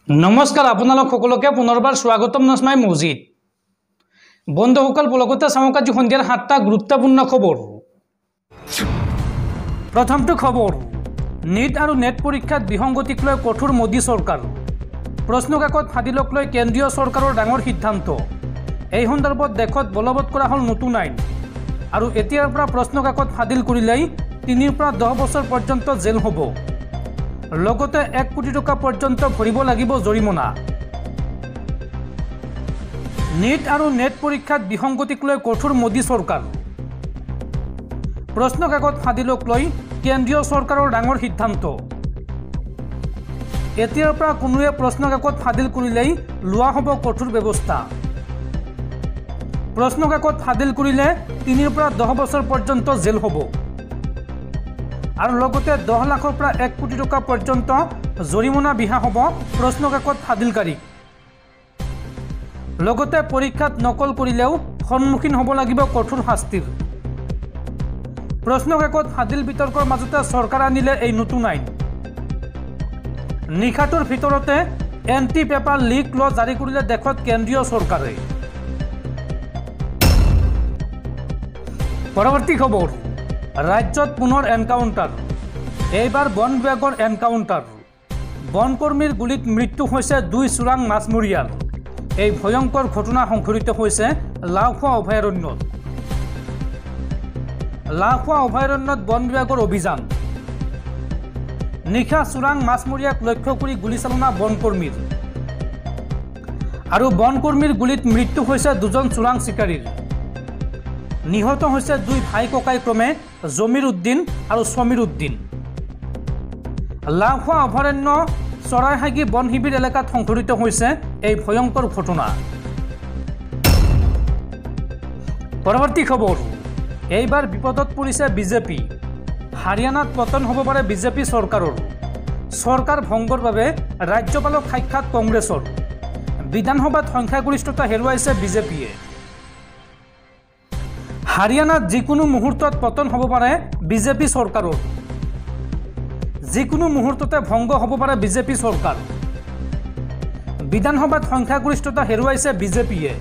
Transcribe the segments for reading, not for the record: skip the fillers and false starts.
নমস্কাৰ আপোনালোক সকলোকে পুনৰবাৰ স্বাগতম নস্মাই মজিদ বন্ধুসকল পলকতে চাওক আজি সন্ধিয়াৰ 7টা গুৰুত্বপূৰ্ণ খবৰ। প্ৰথমটো খবৰ, নীট আৰু নেট পৰীক্ষাত বিসংগতিক লৈ কঠোৰ মোদী চৰকাৰ। প্ৰশ্নকাকত ফাদিলক লৈ কেন্দ্ৰীয় চৰকাৰৰ ডাঙৰ সিদ্ধান্ত। এই সন্দৰ্ভত দেশত বলবৎ কৰা হ'ল নতুন আইন আৰু এতিয়াৰ পৰা প্ৰশ্নকাকত ফাদিল কৰিলেই 3 পৰা 10 বছৰ পৰ্যন্ত জেল হ'ব। লগতে 1 কোটি টকা পৰ্যন্ত ভৰিব লাগিব জৰিমনা। নীট আৰু নেট পৰীক্ষাত বিসংগতিক লৈ কঠোৰ মোদী চৰকাৰ। প্ৰশ্নকাকত ফাদিলক লৈ কেন্দ্ৰীয় চৰকাৰৰ ডাঙৰ সিদ্ধান্ত। এতিয়াৰ পৰা কোনোৱে প্ৰশ্নকাকত ফাদিল কৰিলেই লোৱা হ'ব কঠোৰ ব্যৱস্থা। প্ৰশ্নকাকত ফাদিল কৰিলে 3 পৰা 10 বছৰ পৰ্যন্ত জেল হ'ব আৰু লগতে 10 লাখৰ পৰা 1 কোটি টকা পৰ্যন্ত জৰিমনা বিহা হ'ব প্ৰশ্নকাকত ফাদিলকাৰীক। লগতে পৰীক্ষাত নকল কৰিলেও সন্মুখীন হ'ব লাগিব কঠোৰ শাস্তিৰ। প্ৰশ্নকাকত ফাদিল বিতৰ্কৰ মাজতে চৰকাৰ আনিলে এই নতুন আইন। নিশাটোৰ ভিতৰতে এণ্টি পেপাৰ লিক ল জাৰি কৰিলে দেশত কেন্দ্ৰীয় চৰকাৰে। পৰৱৰ্তী খবৰ, ৰাজ্যত পুনৰ এনকাউণ্টাৰ। এইবাৰ বন বিভাগৰ এনকাউণ্টাৰ। বনকৰ্মীৰ গুলীত মৃত্যু হৈছে 2 চোৰাং মাছমৰীয়াৰ। এই ভয়ংকৰ ঘটনা সংঘটিত হৈছে লাওখোৱা অভয়াৰণ্যত। লাওখোৱা অভয়াৰণ্যত বন বিভাগৰ অভিযান। নিশা চোৰাং মাছমৰীয়াক লক্ষ্য কৰি গুলীচালনা বনকৰ্মীৰ আৰু বনকৰ্মীৰ গুলীত মৃত্যু হৈছে 2জন চোৰাং চিকাৰীৰ। নিহত হৈছে 2 ভাই ককাই ক্ৰমে জমিৰ উদ্দিন আৰু সমীৰ উদ্দিন। লাওখোৱা অভয়াৰণ্য চৰাইহাগী বন শিবিৰ এলেকাত সংঘটিত হৈছে এই ভয়ংকৰ ঘটনা। পৰৱৰ্তী খবৰ, এইবাৰ বিপদত পৰিছে বিজেপি। হাৰিয়ানাত পতন হ'ব পাৰে বিজেপি চৰকাৰৰ। চৰকাৰ ভংগৰ বাবে ৰাজ্যপালক সাক্ষাৎ কংগ্ৰেছৰ। বিধানসভাত সংখ্যাগৰিষ্ঠতা হেৰুৱাইছে বিজেপিয়ে। হাৰিয়ানাত যিকোনো মুহূৰ্তত পতন হ'ব পাৰে বিজেপি চৰকাৰৰ। যিকোনো মুহূৰ্ততে ভংগ হ'ব পাৰে বিজেপি চৰকাৰ। বিধানসভাত সংখ্যাগৰিষ্ঠতা হেৰুৱাইছে বিজেপিয়ে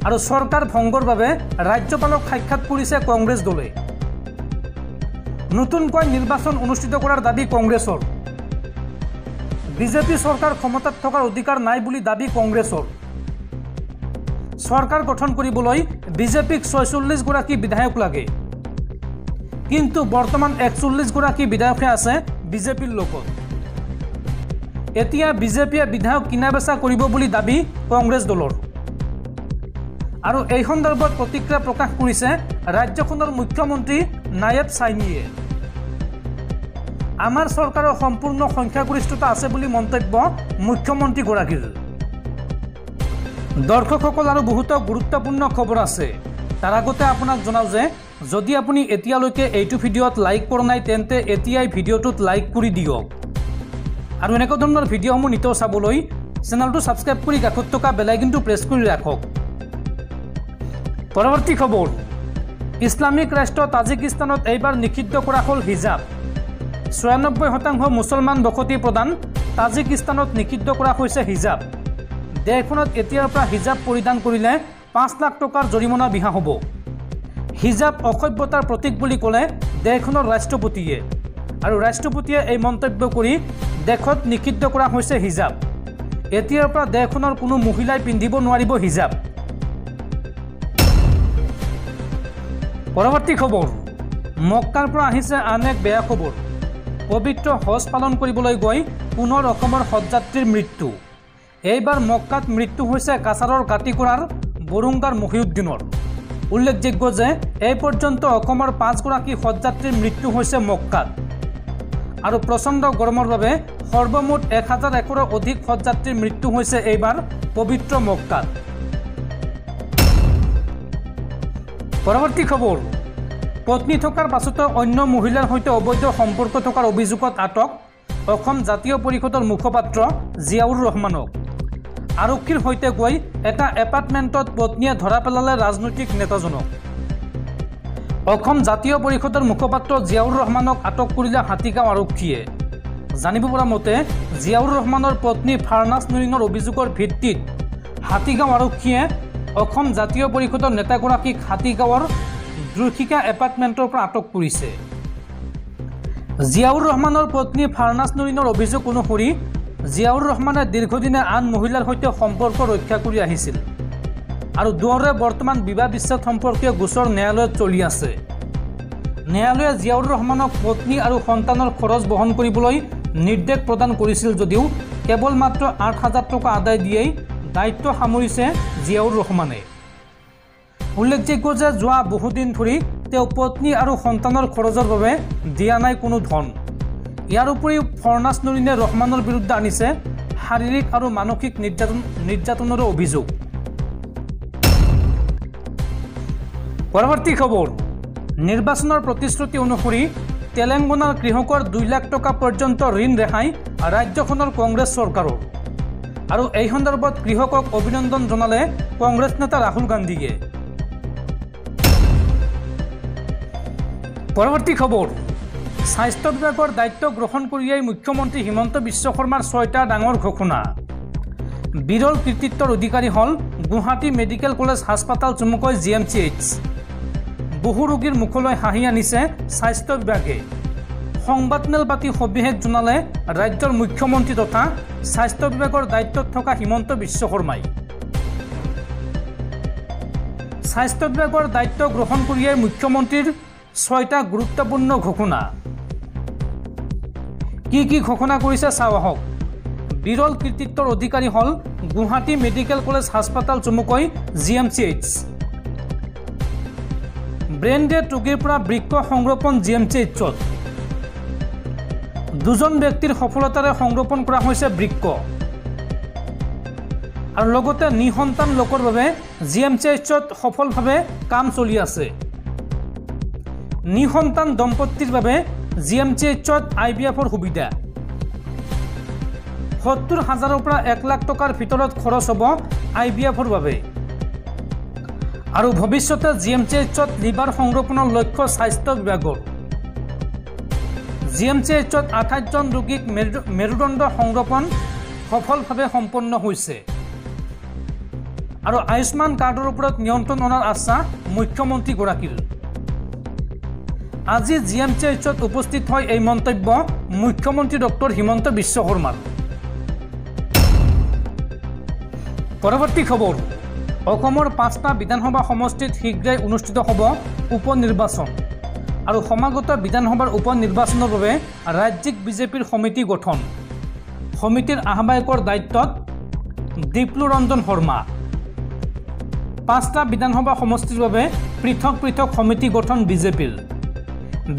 আৰু চৰকাৰ ভংগৰ বাবে ৰাজ্যপালক সাক্ষাৎ কৰিছে কংগ্ৰেছ দলে। নতুনকৈ নিৰ্বাচন অনুষ্ঠিত কৰাৰ দাবী কংগ্ৰেছৰ। বিজেপি চৰকাৰ ক্ষমতাত থকাৰ অধিকাৰ নাই বুলি দাবী কংগ্ৰেছৰ। চৰকাৰ গঠন কৰিবলৈ বিজেপিক 46 গৰাকী বিধায়ক লাগে, কিন্তু বৰ্তমান 41 গৰাকী বিধায়কহে আছে বিজেপিৰ লগত। এতিয়া বিজেপিয়ে বিধায়ক কিনা বেচা কৰিব বুলি দাবী কংগ্ৰেছ দলৰ আৰু এই সন্দৰ্ভত প্ৰতিক্ৰিয়া প্ৰকাশ কৰিছে ৰাজ্যখনৰ মুখ্যমন্ত্ৰী নায়েব চাইনিয়ে। আমাৰ চৰকাৰৰ সম্পূৰ্ণ সংখ্যাগৰিষ্ঠতা আছে বুলি মন্তব্য মুখ্যমন্ত্ৰীগৰাকীৰ। দৰ্শকসকল আৰু বহুতো গুৰুত্বপূৰ্ণ খবৰ আছে। তাৰ আগতে আপোনাক জনাওঁ যে যদি আপুনি এতিয়ালৈকে এইটো ভিডিঅ'ত লাইক কৰা নাই তেন্তে এতিয়াই ভিডিঅ'টোত লাইক কৰি দিয়ক আৰু এনেকুৱা ধৰণৰ ভিডিঅ'সমূহ নিতৌ চাবলৈ চেনেলটো ছাবস্ক্ৰাইব কৰি কাষত থকা বেল আইকনটো প্ৰেছ কৰি ৰাখক। পৰৱৰ্তী খবৰ, ইছলামিক ৰাষ্ট্ৰ তাজিকিস্তানত এইবাৰ নিষিদ্ধ কৰা হ'ল হিজাব। 96% মুছলমান বসতি প্ৰধান তাজিকিস্তানত নিষিদ্ধ কৰা হৈছে হিজাব। দেশখনত এতিয়াৰ পৰা হিজাব পৰিধান কৰিলে 5 লাখ টকাৰ জৰিমনা বিহা হ'ব। হিজাব অসভ্যতাৰ প্ৰতীক বুলি ক'লে দেশখনৰ ৰাষ্ট্ৰপতিয়ে আৰু ৰাষ্ট্ৰপতিয়ে এই মন্তব্য কৰি দেশত নিষিদ্ধ কৰা হৈছে হিজাব। এতিয়াৰ পৰা দেশখনৰ কোনো মহিলাই পিন্ধিব নোৱাৰিব হিজাব। পৰৱৰ্তী খবৰ, মক্কাৰ পৰা আহিছে আন এক বেয়া খবৰ। পবিত্ৰ হজ পালন কৰিবলৈ গৈ পুনৰ অসমৰ হজযাত্ৰীৰ মৃত্যু। এইবাৰ মক্কাত মৃত্যু হৈছে কাছাৰৰ কাটিকৰাৰ বৰুংগাৰ মহিউদ্দিনৰ। উল্লেখযোগ্য যে এই পৰ্যন্ত অসমৰ 5 গৰাকী হজযাত্ৰীৰ মৃত্যু হৈছে মক্কাত আৰু প্ৰচণ্ড গৰমৰ বাবে সৰ্বমুঠ 1001ৰো অধিক হজযাত্ৰীৰ মৃত্যু হৈছে এইবাৰ পবিত্ৰ মক্কাত। পৰৱৰ্তী খবৰ, পত্নী থকাৰ পাছতো অন্য মহিলাৰ সৈতে অবৈধ সম্পৰ্ক থকাৰ অভিযোগত আটক অসম জাতীয় পৰিষদৰ মুখপাত্ৰ জিয়াউৰ ৰহমানক। আৰক্ষীৰ সৈতে গৈ এটা এপাৰ্টমেণ্টত পত্নীয়ে ধৰা পেলালে ৰাজনৈতিক নেতাজনক। অসম জাতীয় পৰিষদৰ মুখপাত্ৰ জিয়াউৰ ৰহমানক আটক কৰিলে হাতীগাঁও আৰক্ষীয়ে। জানিব পৰা মতে জিয়াউৰ ৰহমানৰ পত্নী ফাৰনাছ নুৰিনৰ অভিযোগৰ ভিত্তিত হাতীগাঁও আৰক্ষীয়ে অসম জাতীয় পৰিষদৰ নেতাগৰাকীক হাতীগাঁৱৰ দ্ৰুখিকা এপাৰ্টমেণ্টৰ পৰা আটক কৰিছে। জিয়াউৰ ৰহমানৰ পত্নী ফাৰনাছ নুৰিনৰ অভিযোগ অনুসৰি জিয়াউৰ ৰহমানে দীৰ্ঘদিনে আন মহিলাৰ সৈতে সম্পৰ্ক ৰক্ষা কৰি আহিছিল আৰু দুয়োৰে বৰ্তমান বিবাহ বিচ্ছেদ সম্পৰ্কীয় গোচৰ ন্যায়ালয়ত চলি আছে। ন্যায়ালয়ে জিয়াউৰ ৰহমানক পত্নী আৰু সন্তানৰ খৰচ বহন কৰিবলৈ নিৰ্দেশ প্ৰদান কৰিছিল যদিও কেৱল মাত্ৰ ৮,০০০ টকা আদায় দিয়েই দায়িত্ব সামৰিছে জিয়াউৰ ৰহমানে। উল্লেখযোগ্য যে যোৱা বহুদিন ধৰি তেওঁ পত্নী আৰু সন্তানৰ খৰচৰ বাবে দিয়া নাই কোনো ধন। ইয়াৰ উপৰিও ফাৰনাছ নুৰিনে ৰহমানৰ বিৰুদ্ধে আনিছে শাৰীৰিক আৰু মানসিক নিৰ্যাতনৰো অভিযোগ। পৰৱৰ্তী খবৰ, নিৰ্বাচনৰ প্ৰতিশ্ৰুতি অনুসৰি তেলেংগানাৰ কৃষকৰ ২ লাখ টকা পৰ্যন্ত ঋণ ৰেহাই ৰাজ্যখনৰ কংগ্ৰেছ চৰকাৰৰ আৰু এই সন্দৰ্ভত কৃষকক অভিনন্দন জনালে কংগ্ৰেছ নেতা ৰাহুল গান্ধীয়ে। পৰৱৰ্তী খবৰ, স্বাস্থ্য বিভাগৰ দায়িত্ব গ্ৰহণ কৰিয়েই মুখ্যমন্ত্ৰী হিমন্ত বিশ্ব শৰ্মাৰ ৬টা ডাঙৰ ঘোষণা। বিৰল কৃতিত্বৰ অধিকাৰী হ'ল গুৱাহাটী মেডিকেল কলেজ হাস্পাতাল চমুকৈ GMCH। বহু ৰোগীৰ মুখলৈ হাঁহি আনিছে স্বাস্থ্য বিভাগে। সংবাদমেল পাতি সবিশেষ জনালে ৰাজ্যৰ মুখ্যমন্ত্ৰী তথা স্বাস্থ্য বিভাগৰ দায়িত্বত থকা হিমন্ত বিশ্ব শৰ্মাই। স্বাস্থ্য বিভাগৰ দায়িত্ব গ্ৰহণ কৰিয়েই মুখ্যমন্ত্ৰীৰ ৬টা গুৰুত্বপূৰ্ণ ঘোষণা। কি কি ঘোষণা কৰিছে চাওঁ আহক। বিৰল কৃতিত্বৰ অধিকাৰী হ'ল গুৱাহাটী মেডিকেল কলেজ হাস্পাতাল চমুকৈ GMCH। ব্ৰেইন ডেড ৰোগীৰ পৰা বৃক্ক সংৰোপণ GMCHত। ২জন ব্যক্তিৰ সফলতাৰে সংৰোপণ কৰা হৈছে বৃক্ক আৰু লগতে নিসন্তান লোকৰ বাবে GMCHত সফলভাৱে কাম চলি আছে। নিসন্তান দম্পতিৰ বাবে GMCHত IVFৰ সুবিধা। ৭০,০০০ৰ পৰা ১ লাখ টকাৰ ভিতৰত খৰচ হ'ব IVFৰ বাবে আৰু ভৱিষ্যতে GMCHত লিভাৰ সংৰোপণৰ লক্ষ্য স্বাস্থ্য বিভাগৰ। GMCHত ২৮জন ৰোগীক মেৰুদণ্ড সংৰোপণ সফলভাৱে সম্পন্ন হৈছে আৰু আয়ুষ্মান কাৰ্ডৰ ওপৰত নিয়ন্ত্ৰণ অনাৰ আশা মুখ্যমন্ত্ৰীগৰাকীৰ। আজি GMCHত উপস্থিত হয় এই মন্তব্য মুখ্যমন্ত্ৰী ডক্টৰ হিমন্ত বিশ্ব শৰ্মাৰ। পৰৱৰ্তী খবৰ, অসমৰ ৫টা বিধানসভা সমষ্টিত শীঘ্ৰেই অনুষ্ঠিত হ'ব উপ নিৰ্বাচন আৰু সমাগত বিধানসভাৰ উপ নিৰ্বাচনৰ বাবে ৰাজ্যিক বিজেপিৰ সমিতি গঠন। সমিতিৰ আহ্বায়কৰ দায়িত্বত দীপ্লু ৰঞ্জন শৰ্মা। ৫টা বিধানসভা সমষ্টিৰ বাবে পৃথক পৃথক সমিতি গঠন বিজেপিৰ।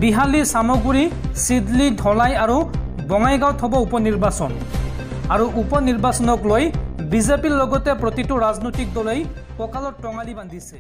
বিহালী, চামগুৰি, চিডলি, ধলাই আৰু বঙাইগাঁৱত হ'ব উপ নিৰ্বাচন আৰু উপ নিৰ্বাচনক লৈ বিজেপিৰ লগতে প্ৰতিটো ৰাজনৈতিক দলেই কঁকালত টঙালি বান্ধিছে।